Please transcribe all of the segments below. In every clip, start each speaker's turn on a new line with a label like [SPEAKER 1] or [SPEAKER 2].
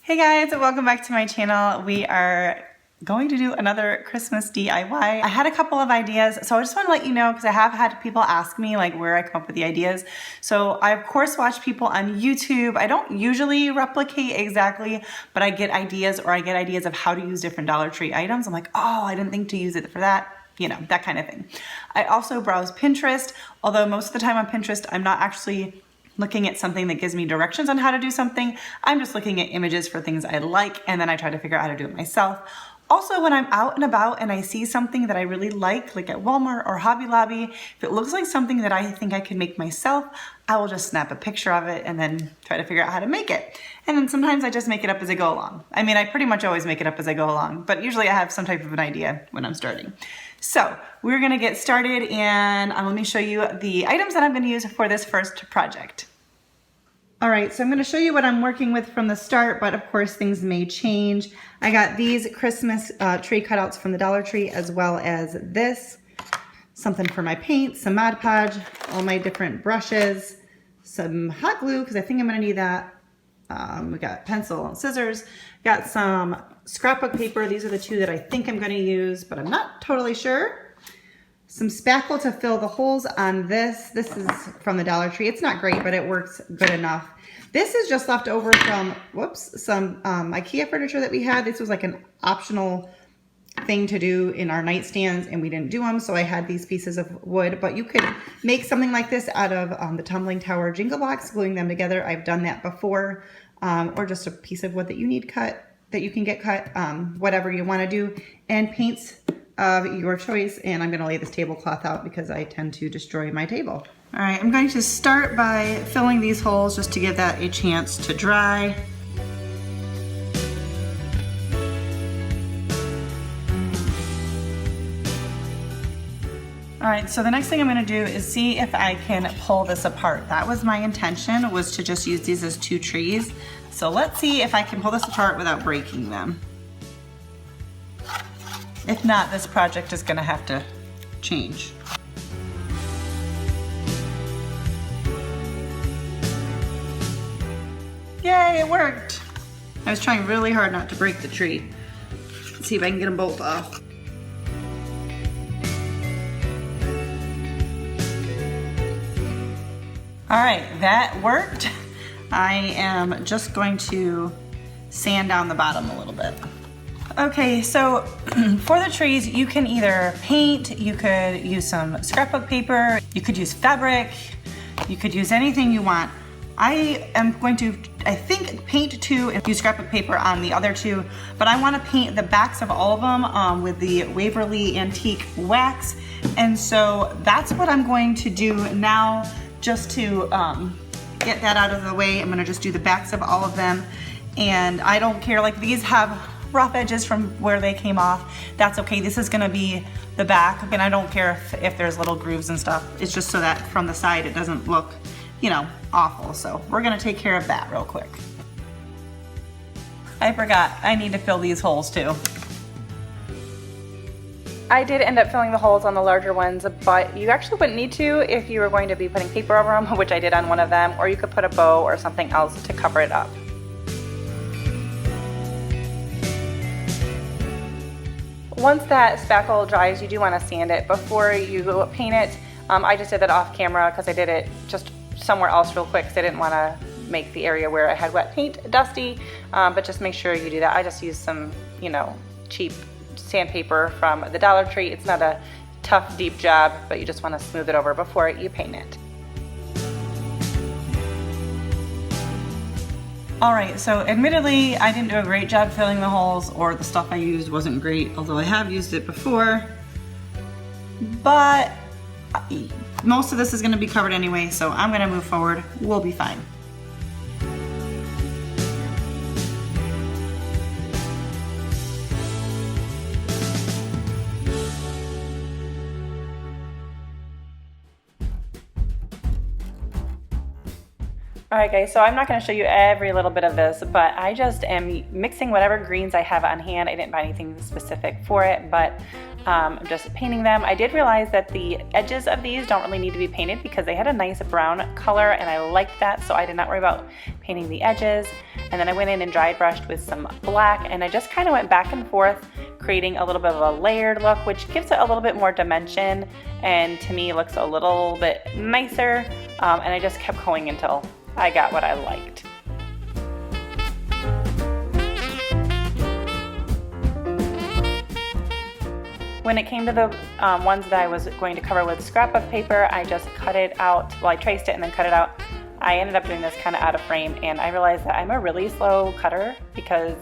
[SPEAKER 1] Hey guys, welcome back to my channel. We are going to do another Christmas DIY. I had a couple of ideas, so I just want to let you know because I have had people ask me like where I come up with the ideas. So I of course watch people on YouTube. I don't usually replicate exactly, but I get ideas or I get ideas of how to use different Dollar Tree items. I'm like, oh, I didn't think to use it for that. You know, that kind of thing. I also browse Pinterest, although most of the time on Pinterest, I'm not actually looking at something that gives me directions on how to do something. I'm just looking at images for things I like, and then I try to figure out how to do it myself. Also, when I'm out and about and I see something that I really like at Walmart or Hobby Lobby, if it looks like something that I think I can make myself, I will just snap a picture of it and then try to figure out how to make it. And then sometimes I just make it up as I go along. I mean, I pretty much always make it up as I go along, but usually I have some type of an idea when I'm starting. So we're gonna get started, and let me show you the items that I'm gonna use for this first project. All right, so I'm gonna show you what I'm working with from the start, but of course things may change. I got these Christmas tree cutouts from the Dollar Tree, as well as this, something for my paint, some Mod Podge, all my different brushes, some hot glue, because I think I'm gonna need that. We got pencil and scissors, got some scrapbook paper. These are the two that I think I'm gonna use, but I'm not totally sure. Some spackle to fill the holes on this. This is from the Dollar Tree. It's not great, but it works good enough. This is just left over from, some IKEA furniture that we had. This was like an optional thing to do in our nightstands, and we didn't do them, so I had these pieces of wood. But you could make something like this out of the tumbling tower jingle blocks, gluing them together. I've done that before, or just a piece of wood that you need cut, that you can get cut, whatever you want to do, and paints of your choice. And I'm going to lay this tablecloth out because I tend to destroy my table. All right, I'm going to start by filling these holes just to give that a chance to dry. All right, so the next thing I'm gonna do is see if I can pull this apart. That was my intention, was to just use these as two trees. So let's see if I can pull this apart without breaking them. If not, this project is gonna have to change. Yay, it worked. I was trying really hard not to break the tree. Let's see if I can get them both off. All right, that worked. I am just going to sand down the bottom a little bit. Okay, so for the trees, you can either paint, you could use some scrapbook paper, you could use fabric, you could use anything you want. I am going to, I think, paint two and use scrapbook paper on the other two, but I want to paint the backs of all of them with the Waverly Antique wax. And so that's what I'm going to do now, just to get that out of the way. I'm gonna just do the backs of all of them. And I don't care, like these have rough edges from where they came off. That's okay, this is gonna be the back, and I don't care if there's little grooves and stuff. It's just so that from the side it doesn't look, you know, awful. So we're gonna take care of that real quick. I forgot, I need to fill these holes too. I did end up filling the holes on the larger ones, but you actually wouldn't need to if you were going to be putting paper over them, which I did on one of them, or you could put a bow or something else to cover it up. Once that spackle dries, you do want to sand it before you paint it. I just did that off camera because I did it just somewhere else real quick because I didn't want to make the area where I had wet paint dusty, but just make sure you do that. I just used some, you know, cheap sandpaper from the Dollar Tree. It's not a tough, deep job, but you just want to smooth it over before you paint it. All right, so admittedly, I didn't do a great job filling the holes, or the stuff I used wasn't great, although I have used it before. But most of this is gonna be covered anyway, so I'm gonna move forward. We'll be fine. Alright guys, so I'm not going to show you every little bit of this, but I just am mixing whatever greens I have on hand. I didn't buy anything specific for it, but I'm just painting them. I did realize that the edges of these don't really need to be painted because they had a nice brown color and I liked that, so I did not worry about painting the edges. And then I went in and dry brushed with some black, and I just kind of went back and forth creating a little bit of a layered look, which gives it a little bit more dimension and to me looks a little bit nicer. And I just kept going until I got what I liked. When it came to the ones that I was going to cover with scrapbook paper, I just cut it out. Well, I traced it and then cut it out. I ended up doing this kind of out of frame, and I realized that I'm a really slow cutter because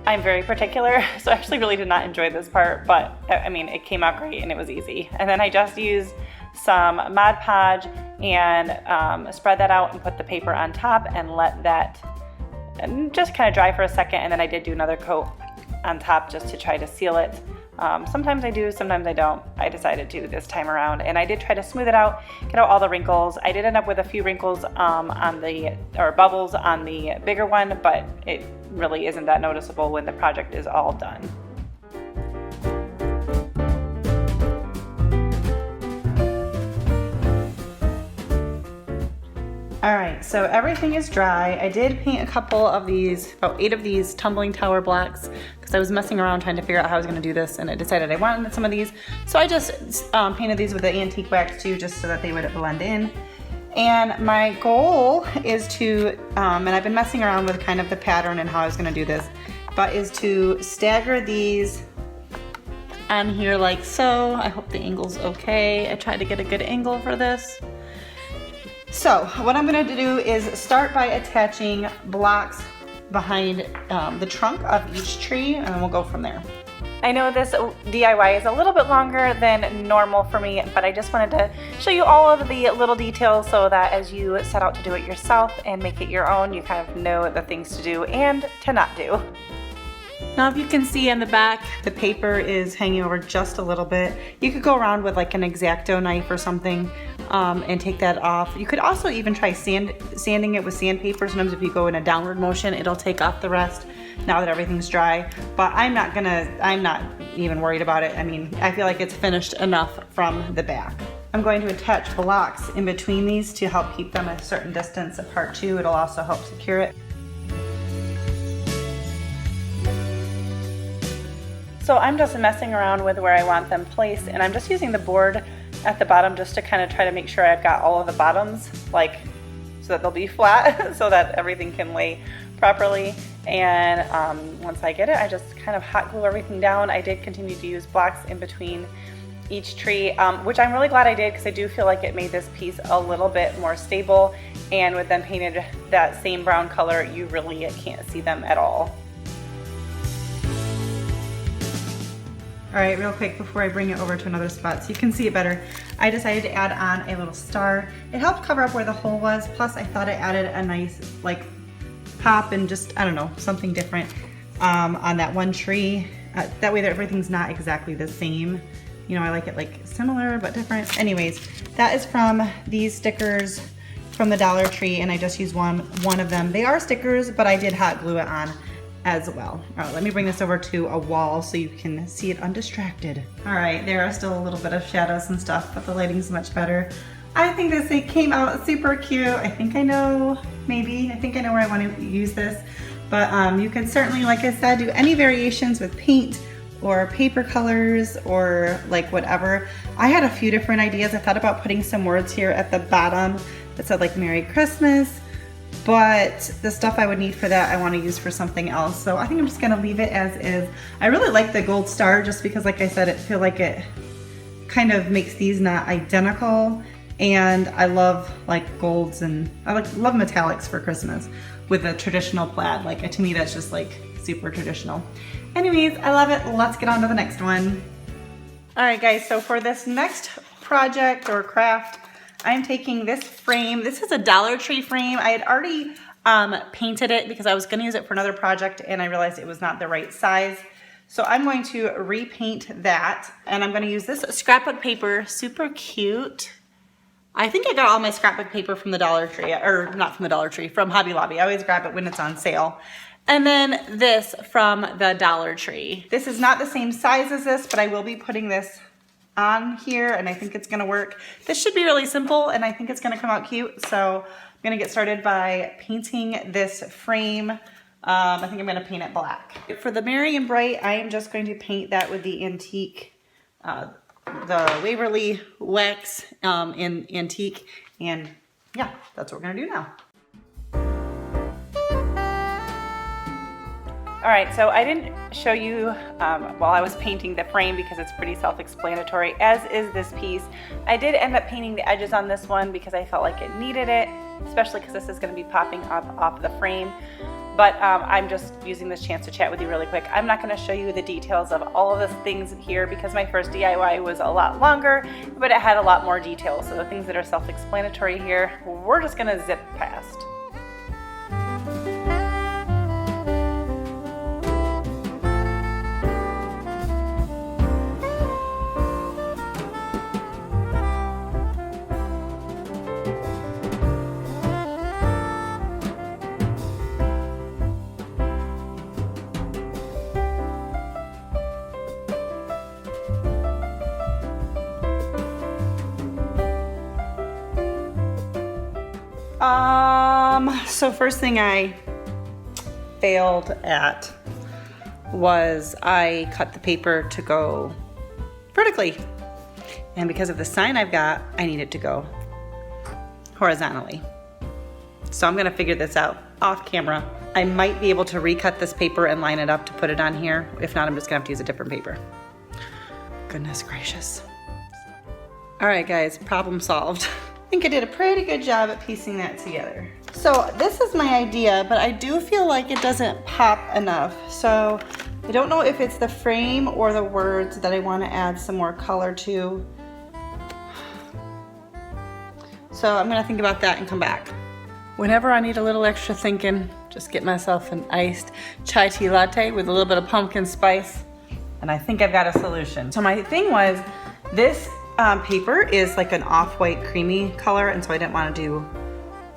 [SPEAKER 1] I'm very particular, so I actually really did not enjoy this part, but I mean, it came out great and it was easy. And then I just used some Mod Podge and spread that out and put the paper on top and let that just kind of dry for a second, and then I did do another coat on top just to try to seal it. Sometimes I do, sometimes I don't. I decided to this time around, and I did try to smooth it out, get out all the wrinkles. I did end up with a few wrinkles bubbles on the bigger one, but it really isn't that noticeable when the project is all done. All right, so everything is dry. I did paint a couple of these, about 8 of these tumbling tower blocks, because I was messing around trying to figure out how I was gonna do this, and I decided I wanted some of these. So I just painted these with the antique wax too, just so that they would blend in. And my goal is to, and I've been messing around with kind of the pattern and how I was gonna do this, but is to stagger these on here like so. I hope the angle's okay. I tried to get a good angle for this. So what I'm going to do is start by attaching blocks behind the trunk of each tree, and then we'll go from there. I know this DIY is a little bit longer than normal for me, but I just wanted to show you all of the little details so that as you set out to do it yourself and make it your own, you kind of know the things to do and to not do. Now if you can see in the back, the paper is hanging over just a little bit. You could go around with like an X-Acto knife or something and take that off. You could also even try sanding it with sandpaper. Sometimes if you go in a downward motion, it'll take off the rest now that everything's dry. But I'm not even worried about it. I mean, I feel like it's finished enough from the back. I'm going to attach blocks in between these to help keep them a certain distance apart too. It'll also help secure it. So I'm just messing around with where I want them placed, and I'm just using the board at the bottom just to kind of try to make sure I've got all of the bottoms like so that they'll be flat so that everything can lay properly. And once I get it, I just kind of hot glue everything down. I did continue to use blocks in between each tree, which I'm really glad I did because I do feel like it made this piece a little bit more stable, and with them painted that same brown color, you really can't see them at all. All right, real quick before I bring it over to another spot so you can see it better, I decided to add on a little star. It helped cover up where the hole was, plus I thought it added a nice like pop and just, I don't know, something different on that one tree. That way that everything's not exactly the same. You know, I like it like similar but different. Anyways, that is from these stickers from the Dollar Tree, and I just used one of them. They are stickers, but I did hot glue it on as well. All right, let me bring this over to a wall so you can see it undistracted. All right, there are still a little bit of shadows and stuff, but the lighting's much better. I think this came out super cute. I think I know where I want to use this, but you can certainly, like I said, do any variations with paint or paper colors or like whatever. I had a few different ideas. I thought about putting some words here at the bottom that said like Merry Christmas, but the stuff I would need for that I want to use for something else. So I think I'm just gonna leave it as is. I really like the gold star just because, like I said, I feel like it kind of makes these not identical, and I love like golds, and I love metallics for Christmas with a traditional plaid. Like to me that's just like super traditional. Anyways, I love it. Let's get on to the next one. All right guys, so for this next project or craft, I'm taking this frame. This is a Dollar Tree frame. I had already painted it because I was gonna use it for another project and I realized it was not the right size. So I'm going to repaint that, and I'm gonna use this scrapbook paper, super cute. I think I got all my scrapbook paper from the Dollar Tree, or not from the Dollar Tree, from Hobby Lobby. I always grab it when it's on sale. And then this from the Dollar Tree. This is not the same size as this, but I will be putting this on here and I think it's gonna work. This should be really simple and I think it's gonna come out cute. So I'm gonna get started by painting this frame. I think I'm gonna paint it black. For the Merry and Bright, I am just going to paint that with the antique, the Waverly wax in antique, and yeah, that's what we're gonna do now. All right, so I didn't show you while I was painting the frame because it's pretty self-explanatory, as is this piece. I did end up painting the edges on this one because I felt like it needed it, especially because this is gonna be popping up off the frame. But I'm just using this chance to chat with you really quick. I'm not gonna show you the details of all of the things here because my first DIY was a lot longer, but it had a lot more details. So the things that are self-explanatory here, we're just gonna zip past. So first thing I failed at was I cut the paper to go vertically. And because of the sign I've got, I need it to go horizontally. So I'm gonna figure this out off camera. I might be able to recut this paper and line it up to put it on here. If not, I'm just gonna have to use a different paper. Goodness gracious. All right guys, problem solved. I think I did a pretty good job at piecing that together. So this is my idea, but I do feel like it doesn't pop enough. So I don't know if it's the frame or the words that I want to add some more color to. So I'm gonna think about that and come back. Whenever I need a little extra thinking, just get myself an iced chai tea latte with a little bit of pumpkin spice, and I think I've got a solution. So my thing was, this paper is like an off-white creamy color, and so I didn't want to do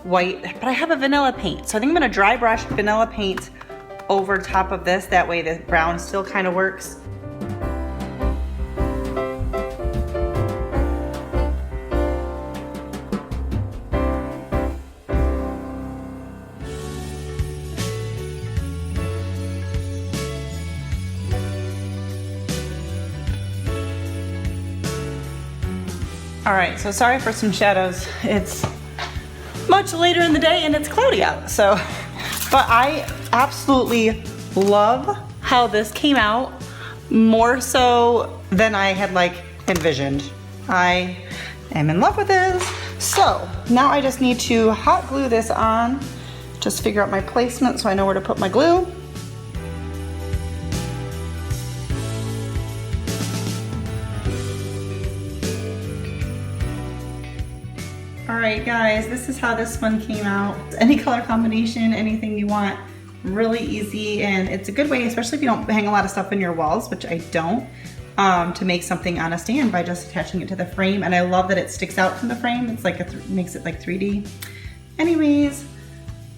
[SPEAKER 1] white, but I have a vanilla paint. So I think I'm gonna dry brush vanilla paint over top of this. That way the brown still kind of works. All right, so sorry for some shadows. It's much later in the day and it's cloudy out, so. But I absolutely love how this came out, more so than I had like envisioned. I am in love with this. So now I just need to hot glue this on, just figure out my placement so I know where to put my glue. All right guys, this is how this one came out. Any color combination, anything you want, really easy, and it's a good way, especially if you don't hang a lot of stuff in your walls, which I don't, to make something on a stand by just attaching it to the frame. And I love that it sticks out from the frame. It's like makes it like 3D. Anyways,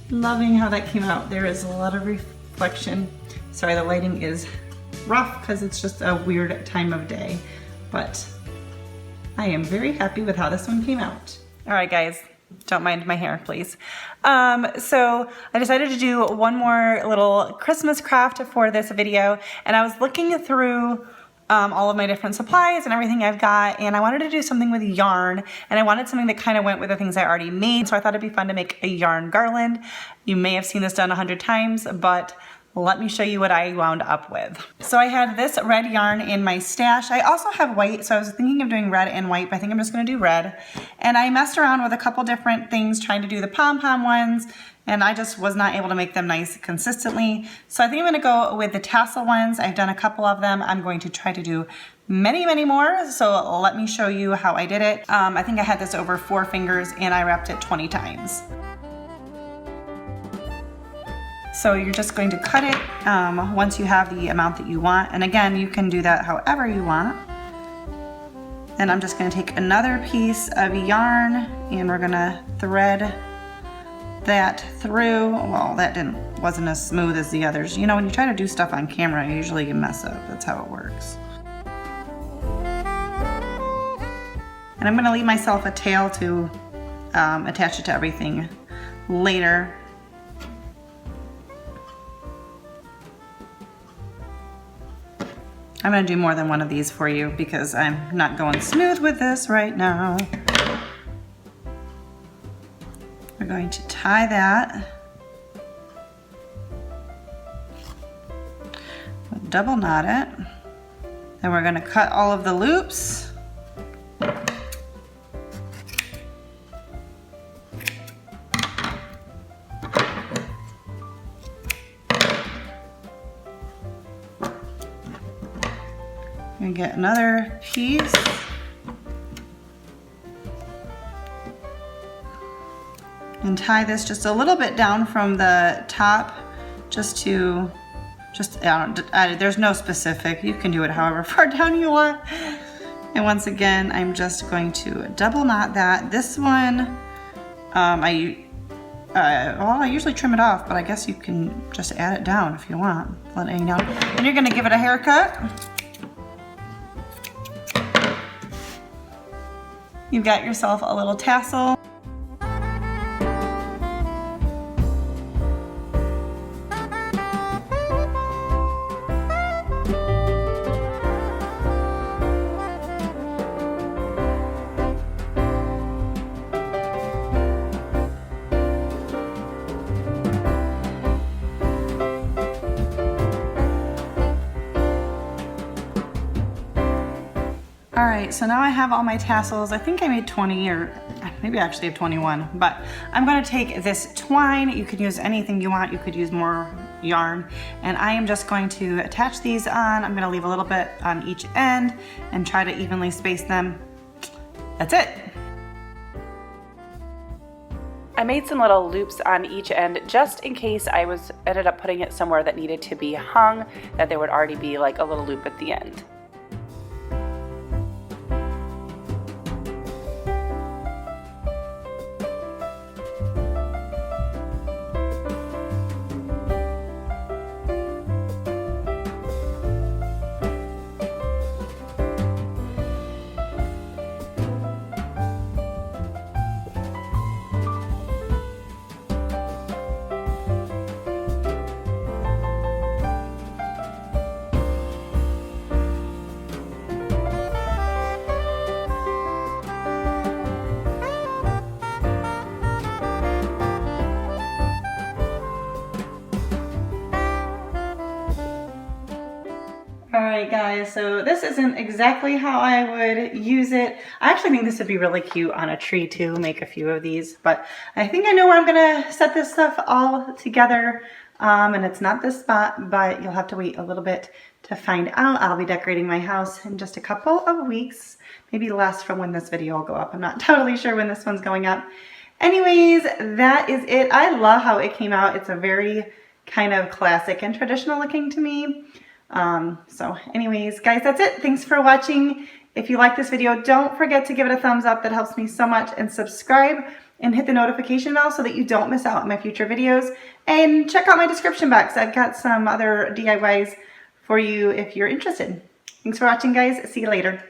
[SPEAKER 1] loving how that came out. There is a lot of reflection. Sorry, the lighting is rough because it's just a weird time of day, but I am very happy with how this one came out. All right guys, don't mind my hair, please. So I decided to do one more little Christmas craft for this video, and I was looking through all of my different supplies and everything I've got, and I wanted to do something with yarn, and I wanted something that kind of went with the things I already made, so I thought it'd be fun to make a yarn garland. You may have seen this done 100 times, but let me show you what I wound up with. So I had this red yarn in my stash. I also have white, so I was thinking of doing red and white, but I think I'm just gonna do red. And I messed around with a couple different things trying to do the pom-pom ones, and I just was not able to make them nice consistently. So I think I'm gonna go with the tassel ones. I've done a couple of them. I'm going to try to do many, many more, so let me show you how I did it. I think I had this over 4 fingers and I wrapped it 20 times. So you're just going to cut it once you have the amount that you want. And again, you can do that however you want. Then I'm just gonna take another piece of yarn and we're gonna thread that through. Well, that wasn't as smooth as the others. You know, when you try to do stuff on camera, usually you mess up. That's how it works. And I'm gonna leave myself a tail to attach it to everything later. I'm gonna do more than one of these for you because I'm not going smooth with this right now. We're going to tie that. We'll double knot it. Then we're gonna cut all of the loops. And get another piece. And tie this just a little bit down from the top, there's no specific. You can do it however far down you want. And once again, I'm just going to double knot that. This one, I usually trim it off, but I guess you can just add it down if you want. Let it hang down. And you're gonna give it a haircut. You've got yourself a little tassel. All right, so now I have all my tassels. I think I made 20, or maybe I actually have 21, but I'm gonna take this twine. You could use anything you want. You could use more yarn. And I am just going to attach these on. I'm gonna leave a little bit on each end and try to evenly space them. That's it. I made some little loops on each end just in case I ended up putting it somewhere that needed to be hung, that there would already be like a little loop at the end. Alright guys, so this isn't exactly how I would use it. I actually think this would be really cute on a tree too, make a few of these, but I think I know where I'm gonna set this stuff all together. And it's not this spot, but you'll have to wait a little bit to find out. I'll be decorating my house in just a couple of weeks, maybe less from when this video will go up. I'm not totally sure when this one's going up. Anyways, that is it. I love how it came out. It's a very kind of classic and traditional looking to me. So anyways, guys, that's it. Thanks for watching. If you like this video, don't forget to give it a thumbs up. That helps me so much. And subscribe and hit the notification bell so that you don't miss out on my future videos. And check out my description box. I've got some other DIYs for you if you're interested. Thanks for watching, guys. See you later.